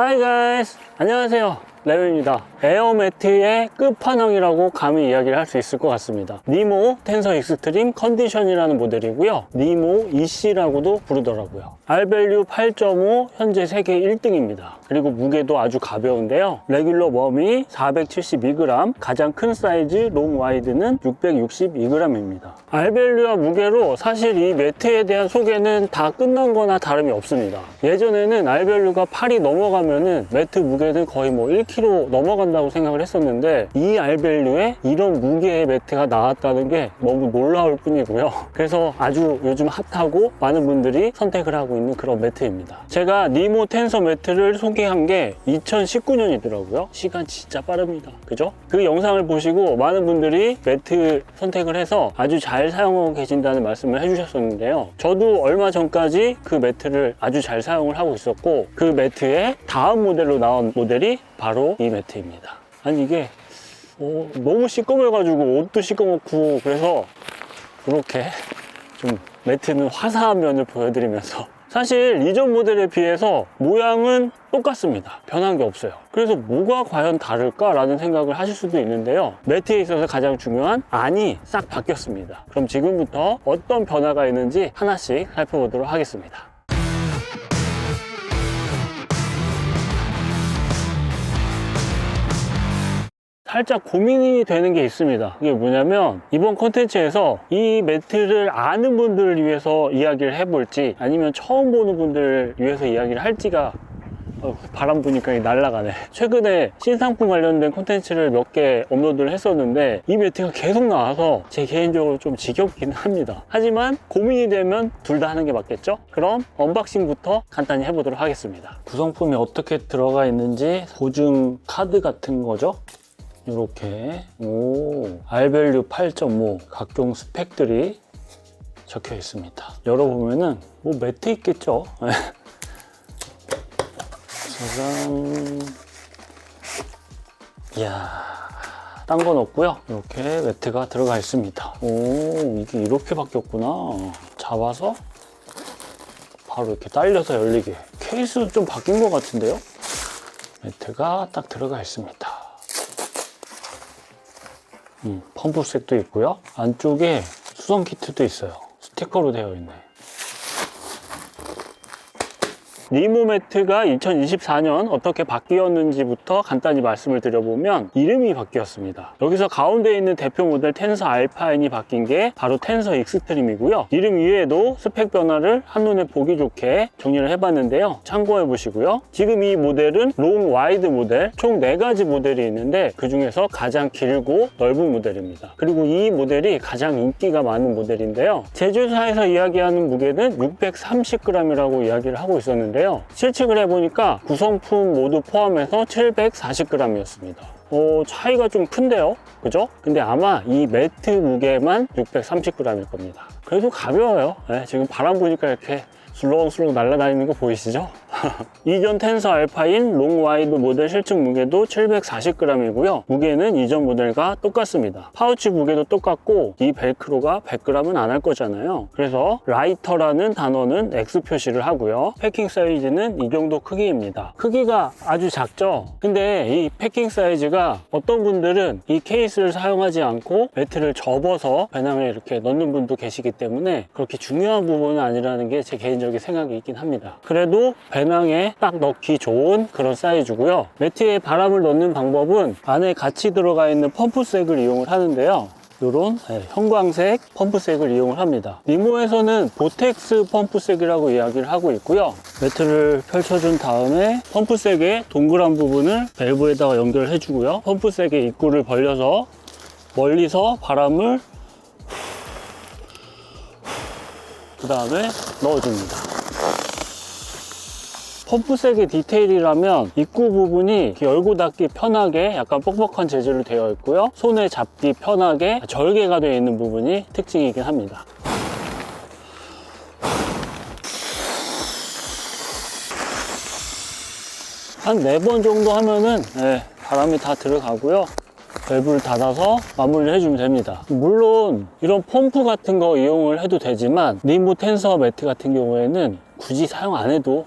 Hi guys! 안녕하세요. 레오입니다. 에어매트의 끝판왕이라고 감히 이야기를 할 수 있을 것 같습니다. 니모 텐서 익스트림 컨디션이라는 모델이고요. 니모 EC라고도 부르더라고요. R밸류 8.5 현재 세계 1등입니다. 그리고 무게도 아주 가벼운데요. 레귤러 웜이 472g, 가장 큰 사이즈 롱 와이드는 662g입니다. R밸류와 무게로 사실 이 매트에 대한 소개는 다 끝난 거나 다름이 없습니다. 예전에는 R밸류가 8이 넘어가면은 매트 무게는 거의 뭐 1kg 넘어간다고 생각을 했었는데, 이 R밸류에 이런 무게의 매트가 나왔다는 게 너무 놀라울 뿐이고요. 그래서 아주 요즘 핫하고 많은 분들이 선택을 하고 있는 그런 매트입니다. 제가 니모 텐서 매트를 소개한 게 2019년이더라고요. 시간 진짜 빠릅니다. 그죠? 그 영상을 보시고 많은 분들이 매트 선택을 해서 아주 잘 사용하고 계신다는 말씀을 해주셨었는데요. 저도 얼마 전까지 그 매트를 아주 잘 사용을 하고 있었고, 그 매트의 다음 모델로 나온 모델이 바로 이 매트입니다. 아니 이게 너무 시꺼매가지고 옷도 시꺼멓고, 그래서 이렇게 좀 매트는 화사한 면을 보여드리면서, 사실 이전 모델에 비해서 모양은 똑같습니다. 변한 게 없어요. 그래서 뭐가 과연 다를까 라는 생각을 하실 수도 있는데요. 매트에 있어서 가장 중요한 안이 싹 바뀌었습니다. 그럼 지금부터 어떤 변화가 있는지 하나씩 살펴보도록 하겠습니다. 살짝 고민이 되는 게 있습니다. 그게 뭐냐면, 이번 콘텐츠에서 이 매트를 아는 분들을 위해서 이야기를 해볼지, 아니면 처음 보는 분들을 위해서 이야기를 할지가 바람 부니까 날아가네. 최근에 신상품 관련된 콘텐츠를 몇 개 업로드를 했었는데 이 매트가 계속 나와서 제 개인적으로 좀 지겹긴 합니다. 하지만 고민이 되면 둘 다 하는 게 맞겠죠? 그럼 언박싱부터 간단히 해보도록 하겠습니다. 구성품이 어떻게 들어가 있는지 보증 카드 같은 거죠? 이렇게 R밸류 8.5 각종 스펙들이 적혀 있습니다. 열어보면은 뭐 매트 있겠죠? 짜잔. 이야, 딴 건 없고요. 이렇게 매트가 들어가 있습니다. 이게 이렇게 바뀌었구나. 잡아서 바로 이렇게 딸려서 열리게. 케이스도 좀 바뀐 것 같은데요? 매트가 딱 들어가 있습니다. 펌프색도 있고요. 안쪽에 수성 키트도 있어요. 스티커로 되어 있네. 니모 매트가 2024년 어떻게 바뀌었는지부터 간단히 말씀을 드려보면, 이름이 바뀌었습니다. 여기서 가운데 있는 대표 모델 텐서 알파인이 바뀐 게 바로 텐서 익스트림이고요. 이름 이외에도 스펙 변화를 한눈에 보기 좋게 정리를 해봤는데요. 참고해 보시고요. 지금 이 모델은 롱 와이드 모델, 총 4가지 모델이 있는데 그 중에서 가장 길고 넓은 모델입니다. 그리고 이 모델이 가장 인기가 많은 모델인데요. 제조사에서 이야기하는 무게는 630g이라고 이야기를 하고 있었는데, 실측을 해보니까 구성품 모두 포함해서 740g이었습니다. 차이가 좀 큰데요? 그죠? 근데 아마 이 매트 무게만 630g일 겁니다. 그래도 가벼워요. 네, 지금 바람 부니까 이렇게 술렁술렁 날아다니는 거 보이시죠? 이전 텐서 알파인 롱 와이드 모델 실측 무게도 740g이고요. 무게는 이전 모델과 똑같습니다. 파우치 무게도 똑같고, 이 벨크로가 100g은 안 할 거잖아요. 그래서 라이터라는 단어는 X 표시를 하고요. 패킹 사이즈는 이 정도 크기입니다. 크기가 아주 작죠? 근데 이 패킹 사이즈가 어떤 분들은 이 케이스를 사용하지 않고 매트를 접어서 배낭에 이렇게 넣는 분도 계시기 때문에 그렇게 중요한 부분은 아니라는 게 제 개인적인 생각이 있긴 합니다. 그래도 배낭에 딱 넣기 좋은 그런 사이즈고요. 매트에 바람을 넣는 방법은 안에 같이 들어가 있는 펌프색을 이용을 하는데요. 이런 형광색 펌프색을 이용을 합니다. 니모에서는 보텍스 펌프색이라고 이야기를 하고 있고요. 매트를 펼쳐준 다음에 펌프색의 동그란 부분을 밸브에다가 연결해 주고요. 펌프색의 입구를 벌려서 멀리서 바람을 그 다음에 넣어줍니다. 펌프색의 디테일이라면 입구 부분이 열고 닫기 편하게 약간 뻑뻑한 재질로 되어 있고요. 손에 잡기 편하게 절개가 되어 있는 부분이 특징이긴 합니다. 한 4번 정도 하면은 바람이 다 들어가고요. 밸브를 닫아서 마무리를 해주면 됩니다. 물론 이런 펌프 같은 거 이용을 해도 되지만 니모 텐서 매트 같은 경우에는 굳이 사용 안 해도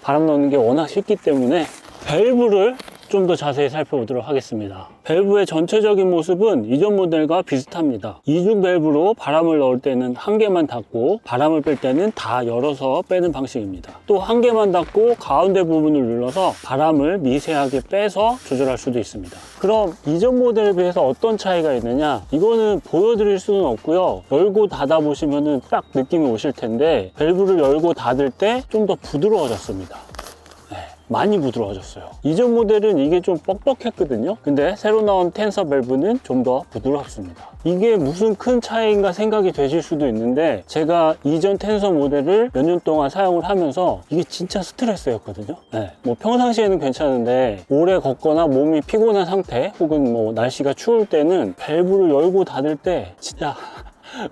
바람 넣는 게 워낙 쉽기 때문에 밸브를 좀 더 자세히 살펴보도록 하겠습니다. 밸브의 전체적인 모습은 이전 모델과 비슷합니다. 이중 밸브로 바람을 넣을 때는 한 개만 닫고 바람을 뺄 때는 다 열어서 빼는 방식입니다. 또 한 개만 닫고 가운데 부분을 눌러서 바람을 미세하게 빼서 조절할 수도 있습니다. 그럼 이전 모델에 비해서 어떤 차이가 있느냐? 이거는 보여드릴 수는 없고요. 열고 닫아 보시면은 딱 느낌이 오실 텐데 밸브를 열고 닫을 때 좀 더 부드러워졌습니다. 많이 부드러워졌어요. 이전 모델은 이게 좀 뻑뻑했거든요. 근데 새로 나온 텐서 밸브는 좀 더 부드럽습니다. 이게 무슨 큰 차이인가 생각이 되실 수도 있는데 제가 이전 텐서 모델을 몇 년 동안 사용을 하면서 이게 진짜 스트레스였거든요. 뭐 평상시에는 괜찮은데 오래 걷거나 몸이 피곤한 상태 혹은 뭐 날씨가 추울 때는 밸브를 열고 닫을 때 진짜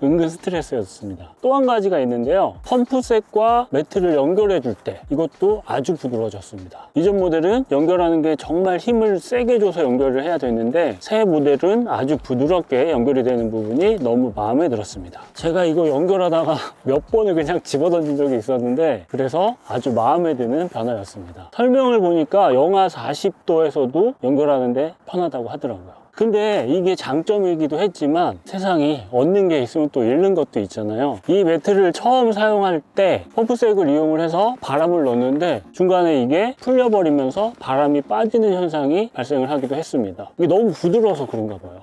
은근 스트레스였습니다. 또 한 가지가 있는데요. 펌프셋과 매트를 연결해 줄 때 이것도 아주 부드러워졌습니다. 이전 모델은 연결하는 게 정말 힘을 세게 줘서 연결을 해야 되는데 새 모델은 아주 부드럽게 연결이 되는 부분이 너무 마음에 들었습니다. 제가 이거 연결하다가 몇 번을 그냥 집어던진 적이 있었는데 그래서 아주 마음에 드는 변화였습니다. 설명을 보니까 영하 40도에서도 연결하는데 편하다고 하더라고요. 근데 이게 장점이기도 했지만 세상이 얻는 게 있으면 또 잃는 것도 있잖아요. 이 매트를 처음 사용할 때 펌프색을 이용을 해서 바람을 넣었는데 중간에 이게 풀려버리면서 바람이 빠지는 현상이 발생을 하기도 했습니다. 이게 너무 부드러워서 그런가 봐요.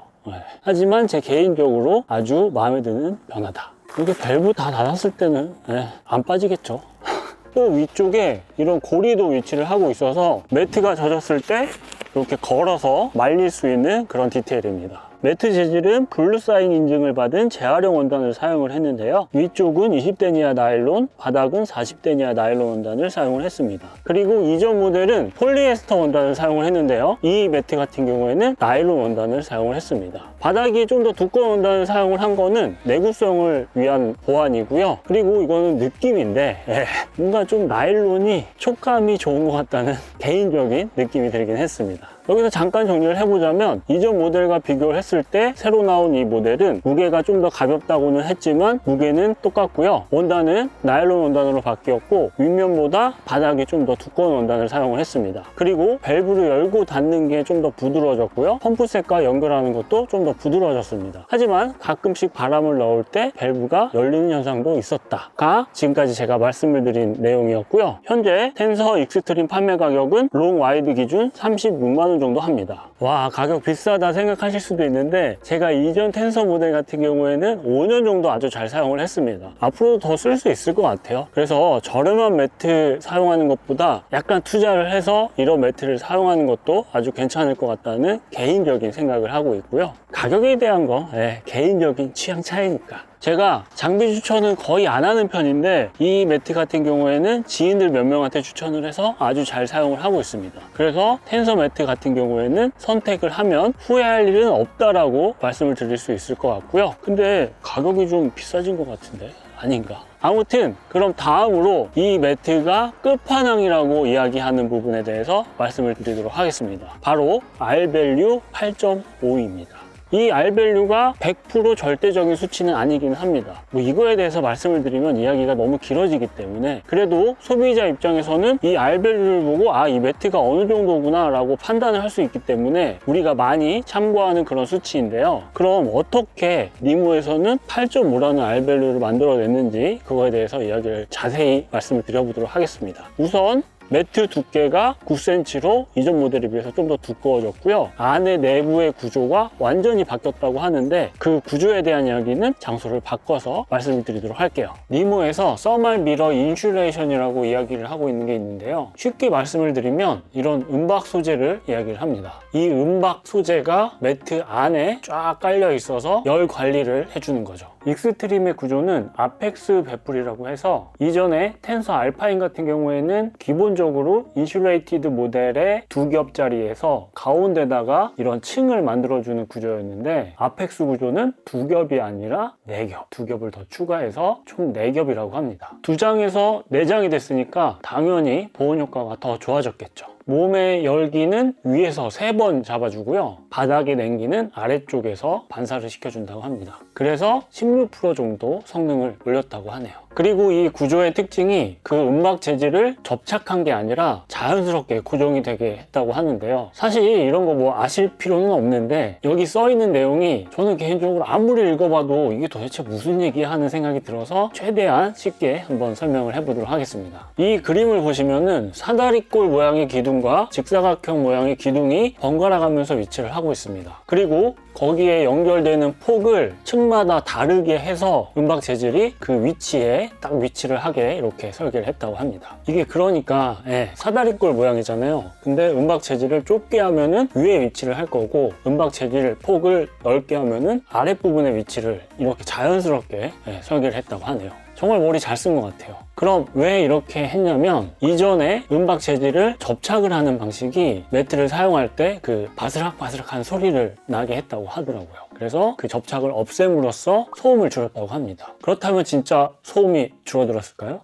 하지만 제 개인적으로 아주 마음에 드는 변화다. 이게 밸브 다 닫았을 때는 안 빠지겠죠. 또 위쪽에 이런 고리도 위치를 하고 있어서 매트가 젖었을 때 이렇게 걸어서 말릴 수 있는 그런 디테일입니다. 매트 재질은 블루사인 인증을 받은 재활용 원단을 사용을 했는데요. 위쪽은 20데니아 나일론, 바닥은 40데니아 나일론 원단을 사용을 했습니다. 그리고 이전 모델은 폴리에스터 원단을 사용을 했는데요. 이 매트 같은 경우에는 나일론 원단을 사용을 했습니다. 바닥이 좀 더 두꺼운 원단을 사용을 한 거는 내구성을 위한 보완이고요. 그리고 이거는 느낌인데 뭔가 좀 나일론이 촉감이 좋은 것 같다는 개인적인 느낌이 들긴 했습니다. 여기서 잠깐 정리를 해보자면 이전 모델과 비교를 했을 때 새로 나온 이 모델은 무게가 좀 더 가볍다고는 했지만 무게는 똑같고요. 원단은 나일론 원단으로 바뀌었고 윗면보다 바닥이 좀 더 두꺼운 원단을 사용을 했습니다. 그리고 밸브를 열고 닫는 게 좀 더 부드러워졌고요. 펌프셋과 연결하는 것도 좀 더 부드러워졌습니다. 하지만 가끔씩 바람을 넣을 때 밸브가 열리는 현상도 있었다가 지금까지 제가 말씀을 드린 내용이었고요. 현재 텐서 익스트림 판매 가격은 롱 와이드 기준 36만 원 정도 합니다. 와, 가격 비싸다 생각하실 수도 있는데 제가 이전 텐서 모델 같은 경우에는 5년 정도 아주 잘 사용을 했습니다. 앞으로도 더 쓸 수 있을 것 같아요. 그래서 저렴한 매트 사용하는 것보다 약간 투자를 해서 이런 매트를 사용하는 것도 아주 괜찮을 것 같다는 개인적인 생각을 하고 있고요. 가격에 대한 거 개인적인 취향 차이니까 제가 장비 추천은 거의 안 하는 편인데 이 매트 같은 경우에는 지인들 몇 명한테 추천을 해서 아주 잘 사용을 하고 있습니다. 그래서 텐서 매트 같은 경우에는 선택을 하면 후회할 일은 없다라고 말씀을 드릴 수 있을 것 같고요. 근데 가격이 좀 비싸진 것 같은데 아닌가? 아무튼 그럼 다음으로 이 매트가 끝판왕이라고 이야기하는 부분에 대해서 말씀을 드리도록 하겠습니다. 바로 R밸류 8.5입니다. 이 R밸류가 100% 절대적인 수치는 아니긴 합니다. 뭐 이거에 대해서 말씀을 드리면 이야기가 너무 길어지기 때문에 그래도 소비자 입장에서는 이 R밸류를 보고 이 매트가 어느 정도구나 라고 판단을 할 수 있기 때문에 우리가 많이 참고하는 그런 수치인데요. 그럼 어떻게 니모에서는 8.5라는 R밸류를 만들어냈는지 그거에 대해서 이야기를 자세히 말씀을 드려보도록 하겠습니다. 우선 매트 두께가 9cm로 이전 모델에 비해서 좀 더 두꺼워졌고요. 안에 내부의 구조가 완전히 바뀌었다고 하는데 그 구조에 대한 이야기는 장소를 바꿔서 말씀을 드리도록 할게요. 니모에서 서멀 미러 인슐레이션이라고 이야기를 하고 있는 게 있는데요. 쉽게 말씀을 드리면 이런 은박 소재를 이야기를 합니다. 이 은박 소재가 매트 안에 쫙 깔려 있어서 열 관리를 해주는 거죠. 익스트림의 구조는 아펙스 베풀이라고 해서 이전에 텐서 알파인 같은 경우에는 기본적으로 인슐레이티드 모델의 두 겹짜리에서 가운데다가 이런 층을 만들어주는 구조였는데 아펙스 구조는 두 겹이 아니라 네 겹, 두 겹을 더 추가해서 총 네 겹이라고 합니다. 두 장에서 네 장이 됐으니까 당연히 보온 효과가 더 좋아졌겠죠. 몸의 열기는 위에서 3번 잡아주고요. 바닥의 냉기는 아래쪽에서 반사를 시켜준다고 합니다. 그래서 16% 정도 성능을 올렸다고 하네요. 그리고 이 구조의 특징이 그 은박 재질을 접착한 게 아니라 자연스럽게 고정이 되게 했다고 하는데요. 사실 이런 거 뭐 아실 필요는 없는데 여기 써 있는 내용이 저는 개인적으로 아무리 읽어봐도 이게 도대체 무슨 얘기야 하는 생각이 들어서 최대한 쉽게 한번 설명을 해보도록 하겠습니다. 이 그림을 보시면은 사다리꼴 모양의 기둥과 직사각형 모양의 기둥이 번갈아 가면서 위치를 하고 있습니다. 그리고 거기에 연결되는 폭을 층마다 다르게 해서 은박 재질이 그 위치에 딱 위치를 하게 이렇게 설계를 했다고 합니다. 이게 그러니까 사다리꼴 모양이잖아요. 근데 은박 재질을 좁게 하면은 위에 위치를 할 거고 은박 재질 폭을 넓게 하면은 아랫부분의 위치를 이렇게 자연스럽게 설계를 했다고 하네요. 정말 머리 잘 쓴 것 같아요. 그럼 왜 이렇게 했냐면 이전에 은박 재질을 접착을 하는 방식이 매트를 사용할 때 그 바스락바스락한 소리를 나게 했다고 하더라고요. 그래서 그 접착을 없앰으로써 소음을 줄였다고 합니다. 그렇다면 진짜 소음이 줄어들었을까요?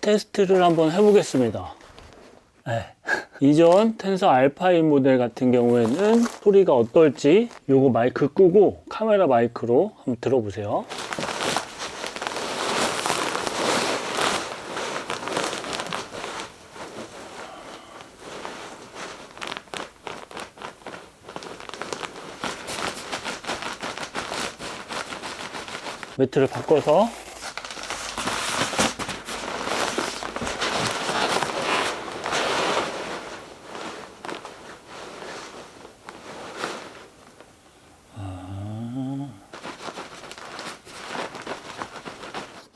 테스트를 한번 해보겠습니다. 이전 텐서 알파인 모델 같은 경우에는 소리가 어떨지 요거 마이크 끄고 카메라 마이크로 한번 들어보세요. 매트를 바꿔서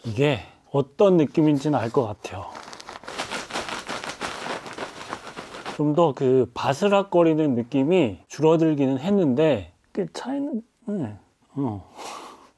이게 어떤 느낌인지는 알 것 같아요. 좀 더 그 바스락거리는 느낌이 줄어들기는 했는데 그 차이는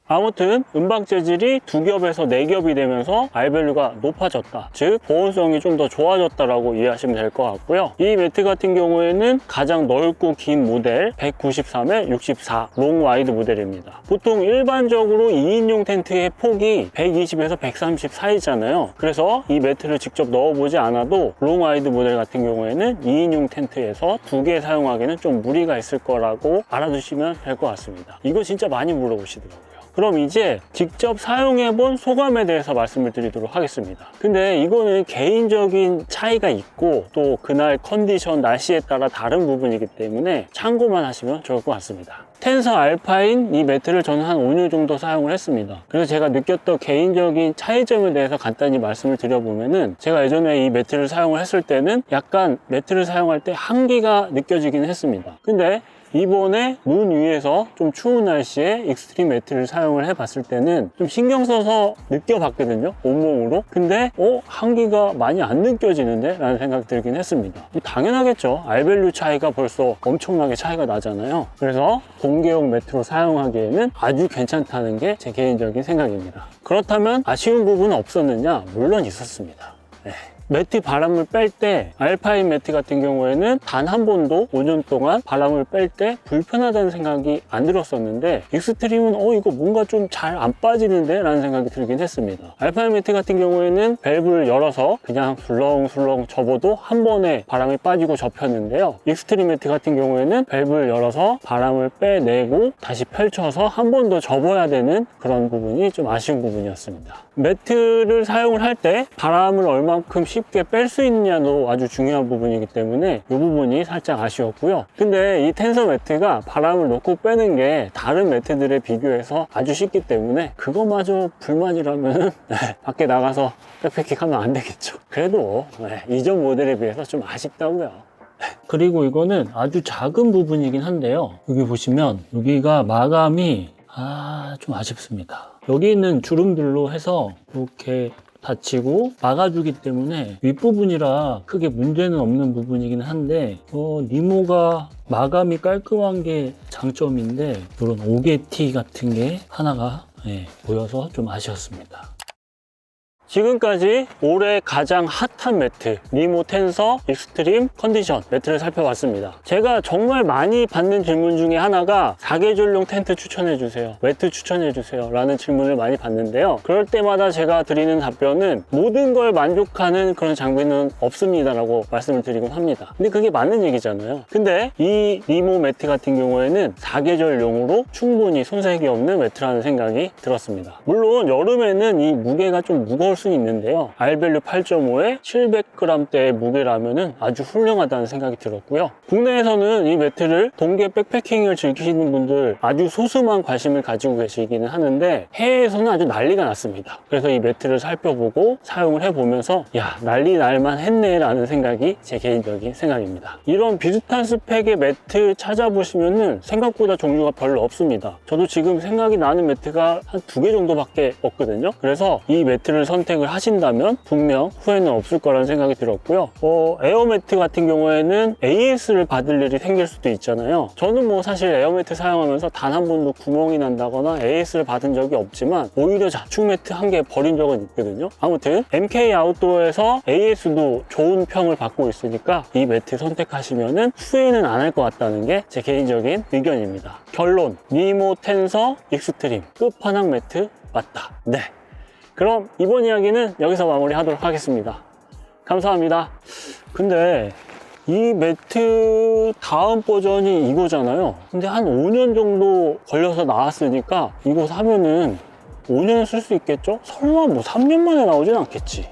아무튼 은박 재질이 2겹에서 4겹이 되면서 R밸류가 높아졌다, 즉 보온성이 좀 더 좋아졌다라고 이해하시면 될 것 같고요. 이 매트 같은 경우에는 가장 넓고 긴 모델 193에 64 롱 와이드 모델입니다. 보통 일반적으로 2인용 텐트의 폭이 120에서 130 사이잖아요. 그래서 이 매트를 직접 넣어보지 않아도 롱 와이드 모델 같은 경우에는 2인용 텐트에서 2개 사용하기는 좀 무리가 있을 거라고 알아두시면 될 것 같습니다. 이거 진짜 많이 물어보시더라고요. 그럼 이제 직접 사용해본 소감에 대해서 말씀을 드리도록 하겠습니다. 근데 이거는 개인적인 차이가 있고 또 그날 컨디션, 날씨에 따라 다른 부분이기 때문에 참고만 하시면 좋을 것 같습니다. 텐서 알파인 이 매트를 저는 한 5년 정도 사용을 했습니다. 그래서 제가 느꼈던 개인적인 차이점에 대해서 간단히 말씀을 드려보면은 제가 예전에 이 매트를 사용을 했을 때는 약간 매트를 사용할 때 한기가 느껴지긴 했습니다. 근데 이번에 눈 위에서 좀 추운 날씨에 익스트림 매트를 사용을 해봤을 때는 좀 신경 써서 느껴봤거든요, 온몸으로. 근데 한기가 많이 안 느껴지는데? 라는 생각이 들긴 했습니다. 당연하겠죠. R밸류 차이가 벌써 엄청나게 차이가 나잖아요. 그래서 공개용 매트로 사용하기에는 아주 괜찮다는 게 제 개인적인 생각입니다. 그렇다면 아쉬운 부분은 없었느냐? 물론 있었습니다. 매트 바람을 뺄 때 알파인 매트 같은 경우에는 단 한 번도 5년 동안 바람을 뺄 때 불편하다는 생각이 안 들었었는데 익스트림은 이거 뭔가 좀 잘 안 빠지는데? 라는 생각이 들긴 했습니다. 알파인 매트 같은 경우에는 밸브를 열어서 그냥 술렁술렁 접어도 한 번에 바람이 빠지고 접혔는데요, 익스트림 매트 같은 경우에는 밸브를 열어서 바람을 빼내고 다시 펼쳐서 한 번 더 접어야 되는 그런 부분이 좀 아쉬운 부분이었습니다. 매트를 사용을 할 때 바람을 얼만큼 쉽게 뺄 수 있느냐도 아주 중요한 부분이기 때문에 이 부분이 살짝 아쉬웠고요. 근데 이 텐서 매트가 바람을 넣고 빼는 게 다른 매트들에 비교해서 아주 쉽기 때문에 그거마저 불만이라면 밖에 나가서 백패킹 하면 안 되겠죠. 그래도 이전 모델에 비해서 좀 아쉽다고요. 그리고 이거는 아주 작은 부분이긴 한데요, 여기 보시면 여기가 마감이 좀 아쉽습니다. 여기 있는 주름들로 해서 이렇게 닫히고 막아주기 때문에 윗부분이라 크게 문제는 없는 부분이긴 한데 니모가 마감이 깔끔한 게 장점인데 이런 오게티 같은 게 하나가 보여서 좀 아쉬웠습니다. 지금까지 올해 가장 핫한 매트 니모 텐서 익스트림 컨디션 매트를 살펴봤습니다. 제가 정말 많이 받는 질문 중에 하나가 사계절용 텐트 추천해주세요, 매트 추천해주세요 라는 질문을 많이 받는데요. 그럴 때마다 제가 드리는 답변은 모든 걸 만족하는 그런 장비는 없습니다 라고 말씀을 드리곤 합니다. 근데 그게 맞는 얘기잖아요. 근데 이 니모 매트 같은 경우에는 사계절용으로 충분히 손색이 없는 매트라는 생각이 들었습니다. 물론 여름에는 이 무게가 좀 무거울 수는 있는데요. R밸류 8.5에 700g대의 무게라면은 아주 훌륭하다는 생각이 들었고요. 국내에서는 이 매트를 동계 백패킹을 즐기시는 분들 아주 소수만 관심을 가지고 계시기는 하는데 해외에서는 아주 난리가 났습니다. 그래서 이 매트를 살펴보고 사용을 해보면서 야, 난리 날만 했네 라는 생각이 제 개인적인 생각입니다. 이런 비슷한 스펙의 매트 찾아보시면은 생각보다 종류가 별로 없습니다. 저도 지금 생각이 나는 매트가 한 2개 정도밖에 없거든요. 그래서 이 매트를 선택을 하신다면 분명 후회는 없을 거라는 생각이 들었고요. 에어매트 같은 경우에는 AS를 받을 일이 생길 수도 있잖아요. 저는 뭐 사실 에어매트 사용하면서 단 한 번도 구멍이 난다거나 AS를 받은 적이 없지만 오히려 자축 매트 한 개 버린 적은 있거든요. 아무튼 MK 아웃도어에서 AS도 좋은 평을 받고 있으니까 이 매트 선택하시면은 후회는 안 할 것 같다는 게 제 개인적인 의견입니다. 결론, 니모 텐서 익스트림 끝판왕 매트 맞다. 네, 그럼 이번 이야기는 여기서 마무리하도록 하겠습니다. 감사합니다. 근데 이 매트 다음 버전이 이거잖아요. 근데 한 5년 정도 걸려서 나왔으니까 이거 사면은 5년 쓸 수 있겠죠? 설마 뭐 3년 만에 나오진 않겠지.